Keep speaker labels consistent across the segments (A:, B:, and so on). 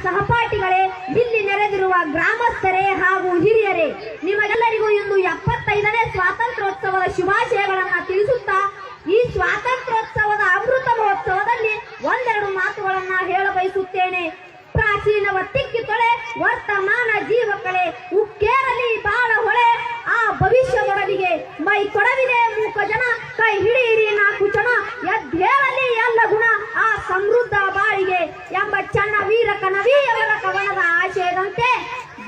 A: ಸಹಪಾಠಿಗಳೇ, ಇಲ್ಲಿ ನೆರೆದಿರುವ ಗ್ರಾಮಸ್ಥರೇ ಹಾಗೂ ಹಿರಿಯರೇ, ನಿಮಗೆಲ್ಲರಿಗೂ ಇಂದು 75ನೇ ಸ್ವಾತಂತ್ರ್ಯೋತ್ಸವದ ಶುಭಾಶಯಗಳನ್ನು ತಿಳಿಸುತ್ತಾ ಈ ಸ್ವಾತಂತ್ರ್ಯೋತ್ಸವದ ಅಮೃತ ಮಹೋತ್ಸವದಲ್ಲಿ ಒಂದೆರಡು ಮಾತುಗಳನ್ನ ಹೇಳಬಯಸುತ್ತೇನೆ. ಪ್ರಾಚೀನವ ತಿಕ್ಕಿ ತೊಳೆ, ವರ್ತಮಾನ ಜೀವಕಳೆ, ಉಕ್ಕೇರಲಿ ಬಾಳ ಹೊಳೆ, ಆ ಭವಿಷ್ಯದೊಡಲಿಗೆ ಮೈ ಕೊಡವಿದೆ ಮೂಕ ಜನ, ಕೈ ಹಿಡಿಯಿರಿ ನಾಲ್ಕು ಜನ, ಎದ್ದೇಳಲಿ ಎಲ್ಲ ಗುಣ ಆ ಸಮೃದ್ಧ ಬಾಳಿಗೆ ಎಂಬ ಚನ್ನ ವೀರ ಕನವಿಯವರ ಕವನದ ಆಶಯದಂತೆ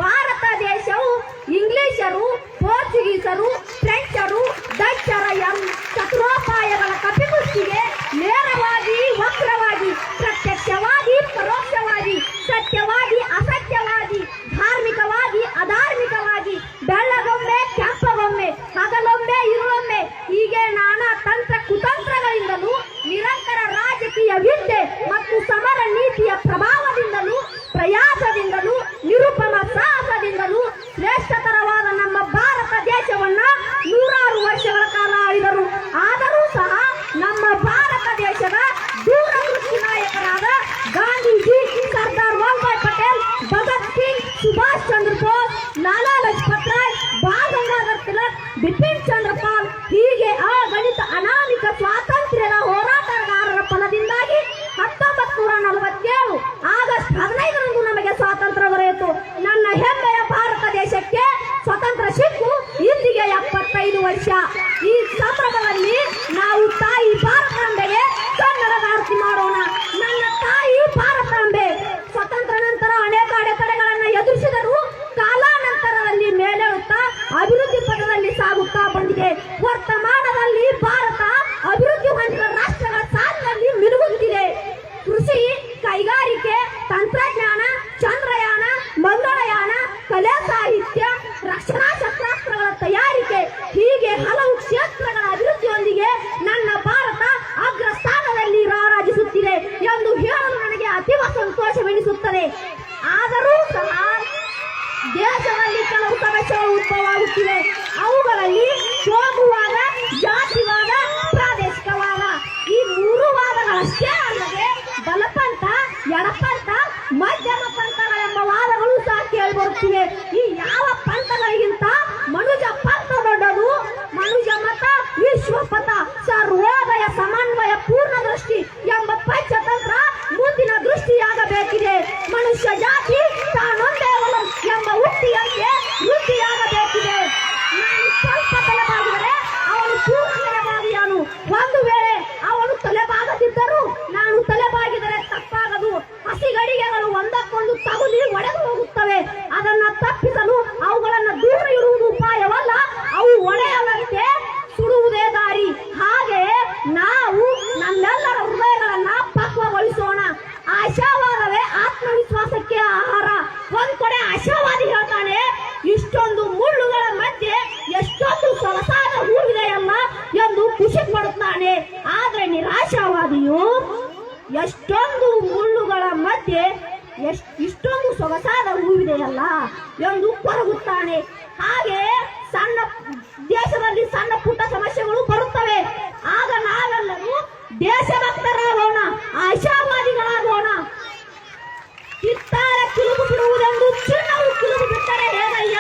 A: ಭಾರತ ದೇಶವು ಇಂಗ್ಲಿಷರು, ಪೋರ್ಚುಗೀಸರು, ಫ್ರೆಂಚರು, ಡಚ್ಚರ ಚತುರೋಪಾಯಗಳ ಕಪಿಮುಷ್ಟಿಗೆ ನೇರವಾಗಿ, ವಕ್ರವಾಗಿ, ಪ್ರತ್ಯಕ್ಷವಾಗಿ, ಪರೋಕ್ಷವಾಗಿ, ಸತ್ಯವಾಗಿ, ಅಸತ್ಯವಾಗಿ, ಧಾರ್ಮಿಕವಾಗಿ, ಅಧಾರ್ಮಿಕವಾಗಿ, ಬೆಳ್ಳಗೊಮ್ಮೆ, ಕೆಂಪಗೊಮ್ಮೆ, ಹಗಲೊಮ್ಮೆ, ಇರುಳೊಮ್ಮೆ, ಹೀಗೆ ನಾನಾ ತಂತ್ರ ಕುತಂತ್ರಗಳಿಂದಲೂ, ನಿರಂತರ ರಾಜಕೀಯ ವಿದ್ಯೆ ಮತ್ತು ಸಮರ ನೀತಿಯ ಪ್ರಭಾವದಿಂದಲೂ, ಪ್ರಯಾಸದಿಂದಲೂ, ನಿರುಪಮ ಸಾಹಸದಿಂದಲೂ ಶ್ರೇಷ್ಠತರವಾದ ನಮ್ಮ ಭಾರತ ದೇಶವನ್ನ 100 ವರ್ಷಗಳ ಕಾಲ ಆಳಿದರು. ಆದರೂ ಸಹ ನಮ್ಮ ಭಾರತ ದೇಶದ ದೂರದೃಷ್ಟಿ ನಾಯಕರಾದ ಗಾಂಧೀಜಿ, ಸರ್ದಾರ್ ವಲ್ಲಭಾಯ್ ಪಟೇಲ್, ಭಗತ್ ಸಿಂಗ್, ಸುಭಾಷ್ ಚಂದ್ರ ಬೋಸ್, ಲಾಲಾ ಲಜಪತ್ ರಾಯ್, ಬಾಲ್ ಗಂಗಾಧರ್ ತಿಲಕ್, ಬಿಪಿನ್ ಚಂದ್ರ ಪಾಲ್, ಹೀಗೆ ಅಗಣಿತ ಅನಾಮಿಕ ಸ್ವಾತಂತ್ರ್ಯದ ಹೋರಾಟಗಾರರ ಫಲದಿಂದಾಗಿ 1947 ಆಗಸ್ಟ್ 15ರಂದು ನಮಗೆ ಸ್ವಾತಂತ್ರ್ಯ ದೊರೆಯಿತು. ನನ್ನ ಹೆಮ್ಮೆಯ ಭಾರತ ದೇಶಕ್ಕೆ ಸ್ವಾತಂತ್ರ್ಯ ಸಿಕ್ಕು ಇಂದಿಗೆ 75 ವರ್ಷ. ಈ ಸಂಭ್ರಮದಲ್ಲಿ ನಾವು ತಾಯಿ ಭಾರತಾಂಬೆಗೆ ಕನ್ನಡದ ಆರತಿ ಮಾಡೋಣ. ನನ್ನ ತಾಯಿ ಭಾರತಾಂಬೆ ಸ್ವಾತಂತ್ರ್ಯ ನಂತರ ಅನೇಕ ಅಡೆತಡೆಗಳನ್ನು ಎದುರಿಸಿದರು. ಕಾಲಾನಂತರದಲ್ಲಿ ಮೇಲೇಳುತ್ತಾ ಅಭಿವೃದ್ಧಿ ಪಥದಲ್ಲಿ ಸಾಗುತ್ತಾ ಬಂದಿದೆ. ವರ್ತಮಾನದಲ್ಲಿ ಭಾರತ ಅಭಿವೃದ್ಧಿ ಹೊಂದಿದ ರಾಷ್ಟ್ರಗಳ ಸಾಲಿನಲ್ಲಿ ಮಿನುಗುತ್ತಿದೆ. ಕೃಷಿ, ಕೈಗಾರಿಕೆ, ತಂತ್ರಜ್ಞಾನ, ಚಂದ್ರಯಾನ, ಮಂಗಳಯಾನ, ಕಲೆ, ಸಾಹಿತ್ಯ, ರಕ್ಷಣಾ ಶಸ್ತ್ರಾಸ್ತ್ರಗಳ ತಯಾರಿಕೆ, ಹೀಗೆ ಹಲವು ಕ್ಷೇತ್ರಗಳ ಅಭಿವೃದ್ಧಿಯೊಂದಿಗೆ ನನ್ನ ಭಾರತ ಅಗ್ರಸ್ಥಾನದಲ್ಲಿ ರಾರಾಜಿಸುತ್ತಿದೆ ಎಂದು ಹೇಳಲು ನನಗೆ ಅತೀವ ಸಂತೋಷವೆನಿಸುತ್ತದೆ. ಆದರೂ ಸಹ ದೇಶದಲ್ಲಿ ಕೆಲವು ಸಮಸ್ಯೆಗಳು ಉದ್ಭವವಾಗುತ್ತಿವೆ. ಅವುಗಳಲ್ಲಿ ಕೋಮುವಾದ, ಜಾತಿವಾದ, ಪ್ರಾದೇಶಿಕವಾದ, ಈ 3 ವಾದಗಳಷ್ಟೇ ಅಲ್ಲದೆ ಬಲಪಂಥ, ಎಡಪಂಥ, ಮಧ್ಯಮ ಪಂಥಗಳೆಂಬ ವಾದಗಳು ಸಹ ಕೇಳಿಬರುತ್ತಿವೆ. ಈ ಯಾವ ಪಂಥಗಳಿಗಿಂತ ಮನುಜ ಪಂಥ ದೊಡ್ಡದು. ಮನುಜ ಮತ, ವಿಶ್ವಪಥ, ಸರ್ವೋದಯ, ಸಮನ್ವಯ, ಪೂರ್ಣ ದೃಷ್ಟಿ ಎಂಬ ಪಂಚತಂತ್ರ ಮುಂದಿನ ದೃಷ್ಟಿಯಾಗಬೇಕಿದೆ. ಮನುಷ್ಯ ಜಾತಿ ತಾನೊಂದೇವಲಂ ಎಂಬ ಉಕ್ತಿಯಂತೆ ವೃದ್ಧಿಯಾಗಬೇಕಿದೆ. ನಾನು ಸ್ವಲ್ಪ ತಲೆಬಾಗಿದರೆ ಅವನು ಪೂರ್ಣ ತಲೆಬಾಗಿಯಾನು. ಒಂದು ವೇಳೆ ಅವನು ತಲೆಬಾಗದಿದ್ದರೂ ನಾನು ತಲೆಬಾಗಿದರೆ ತಪ್ಪಾಗದು. ಹಸಿಗಡಿಗೆಗಳು ಒಂದಕ್ಕೊಂದು ತಗುಲಿ ಒಡೆದು ಹೋಗುತ್ತವೆ. ಅದನ್ನ ತಪ್ಪಿಸಲು ಅವುಗಳನ್ನು ದೂರ ಇರುವುದು ಉಪಾಯವಲ್ಲ, ಅವು ಒಡೆಯದಂತೆ ಸುಡುವುದೇ ದಾರಿ. ಹಾಗೆ ನಾವು ನಮ್ಮೆಲ್ಲರ ಹೃದಯಗಳನ್ನ ಪಕ್ವಗೊಳಿಸೋಣ. ಆಶಾವಾದವೇ ಆತ್ಮವಿಶ್ವಾಸಕ್ಕೆ ಆಹಾರ. ಒಂದ್ ಕಡೆ ಆಶಾವಾದಿ ಹೇಳ್ತಾನೆ, ಇಷ್ಟೊಂದು ಮುಳ್ಳುಗಳ ಮಧ್ಯೆ ಎಷ್ಟೊಂದು ಸೊಗಸಾದ ಹೂವಿದೆಯಲ್ಲ ಎಂದು ಖುಷಿ ಪಡುತ್ತಾನೆ. ಆದ್ರೆ ನಿರಾಶಾವಾದಿಯು ಎಷ್ಟೊಂದು ಮುಳ್ಳುಗಳ ಮಧ್ಯೆ ಇಷ್ಟೊಂದು ಸೊಗಸಾದ ಹೂವಿದೆಯಲ್ಲ ಎಂದು ಕೊರಗುತ್ತಾನೆ. ಹಾಗೆ ಸಣ್ಣ ದೇಶದಲ್ಲಿ ಸಣ್ಣ ಪುಟ್ಟ ಸಮಸ್ಯೆಗಳು ಬರುತ್ತವೆ. ಆಗ ನಾವೆಲ್ಲರೂ ದೇಶಭಕ್ತರಾಗೋಣ, ಆಶಾವಾದಿಗಳಾಗೋಣ. ಕಿತ್ತಾರ ಕಿಲುಬು ಬಿಡುವುದೆಂದು ಚಿನ್ನವು ಕಿಲುಬು ಬಿಟ್ಟರೆ ಹೇಗಯ್ಯ?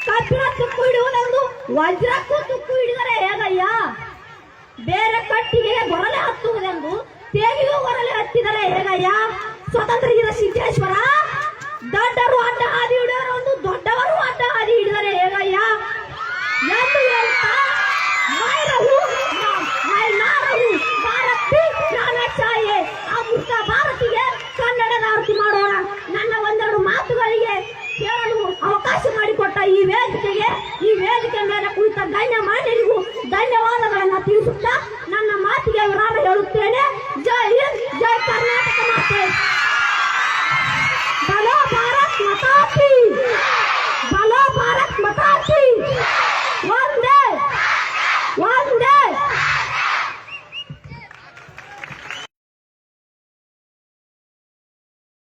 A: ಕಬ್ಬಿಣ ತುಕ್ಕು ಹಿಡಿಯುವುದೆಂದು ವಜ್ರಕ್ಕೂ ತುಕ್ಕು ಹಿಡಿದರೆ ಹೇಗಯ್ಯ? ಬೇರೆ ಕಟ್ಟಿಗೆ ಗೊರಲೆ ಹತ್ತುವುದೆಂದು ತೇಗಿಗೂ ಗೊರಲೆ ಹತ್ತಿದರೆ ಹೇಗಯ್ಯ? ಸ್ವತಂತ್ರ ಸಿದ್ದೇಶ್ವರ ದೊಡ್ಡರು ಅಡ್ಡ ಹಾದಿ ಹಿಡಿಯೋರು ದೊಡ್ಡವರು ಅಡ್ಡ ಹಾದಿ ಹಿಡಿದರೆ ಹೇಗಯ್ಯ ಎಂದು ಹೇಳ್ತಾ ಅಮೃತ ಭಾರತಿಗೆ ಕನ್ನಡದ ಆರತಿ ಮಾಡೋಣ. ನನ್ನ ಒಂದೆರಡು ಮಾತುಗಳಿಗೆ ಕೇಳಲು ಅವಕಾಶ ಮಾಡಿಕೊಟ್ಟ ಈ ವೇದಿಕೆ ಮೇಲೆ ಕುಳಿತ ಗಣ್ಯ ಮಾನ್ಯರಿಗೂ ಧನ್ಯವಾದಗಳನ್ನು ತಿಳಿಸುತ್ತಾ ನನ್ನ ಮಾತಿಗೆ ವಿರಾಮ ಹೇಳುತ್ತೇನೆ. ಜೈ ಹಿಂದ್, ಜೈ ಕರ್ನಾಟಕ.